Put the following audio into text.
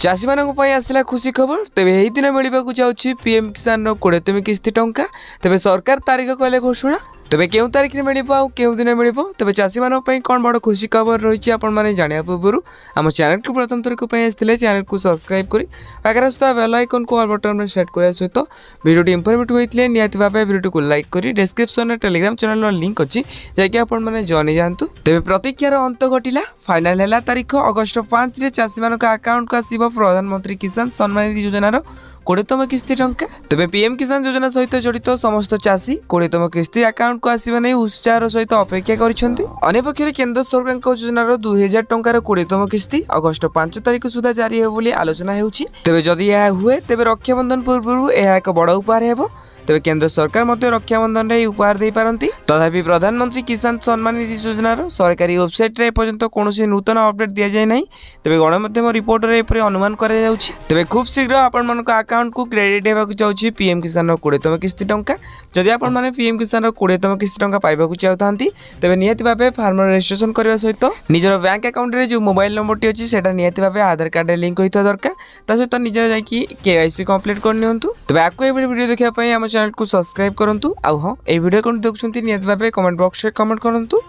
चाषी मानक आसला खुशी खबर तेबे यही दिन मिलवाक जाऊँगी पीएम किसान 20 किस्ती टंका तेबे सरकार तारीख कले घोषणा तेबे केउ तारीख में मिल केउ दिन मिल तेबे चाषी मानक कौन बड़ खुशी खबर रही आपने जाना पूर्व आम चैनल को प्रथम थरक आसते चैनल को सब्सक्राइब कर पाखे आसुवा बेल आइकन को ऑल बटन में सेट करने सहित वीडियो इनफॉर्मेटिव होते निहाती भाव वीडियो को लाइक कर डिस्क्रिप्शन में टेलीग्राम चैनल लिंक अच्छी जैकि आपने जॉइन जातु तेबे प्रतीक्षार अंत घटिला फाइनाल है तारीख अगस्ट 5 चाषी मान अकाउंट को आसव प्रधानमंत्री किसान सम्मान निधि योजनार 20तम किस्ती टंका तेबे पीएम किसान योजना सहित जड़ित समस्त चाषी 20तम किस्ती अकाउंट को आसवा नहीं उत्साह सहित अपेक्षा कर केंद्र सरकार योजनार 2000 टंकार 20तम किस्ती अगस्ट 5 तारीख सुधा जारी हो आलोचना होउछि तेबे जदि यह हुए तेबे रक्षाबंधन पूर्व यह एक बड़ उपहार हेबो तेबे केंद्र सरकार मध्य रक्षाबंधन रे उपहार दे पारंती तथापि प्रधानमंत्री किसान सम्मान निधि योजनार सरकारी वेबसाइट रे पर्यंत कोनोसी नूतन अपडेट दिया जाय नाही तेबे गणमाध्यम रिपोर्ट रे एपरि अनुमान करा जाउछि तेबे खूब शीघ्र आपन मन को अकाउंट को क्रेडिट हेबाकु जाउछि पीएम किसान 20तम किस्ती टंका जदि आपन माने पीएम किसान 20तम किस्ती टंका पाइबाकु चाहतांती तेबे नियति भाबे फार्मर रजिस्ट्रेशन करबा सहित निजर बैंक अकाउंट रे जो मोबाइल नंबर टी अछि सेटा नियति भाबे आधार कार्ड रे लिंक होइता दरकार ता सहित निज जाकी केवाईसी कंप्लीट करनियंतु तेबे आको ए वीडियो देखिया पई हम चैनल को सब्सक्राइब करंतु आ हां ए वीडियो कोन देखुछंती नियति भाबे कमेंट बॉक्स रे कमेंट करंतु।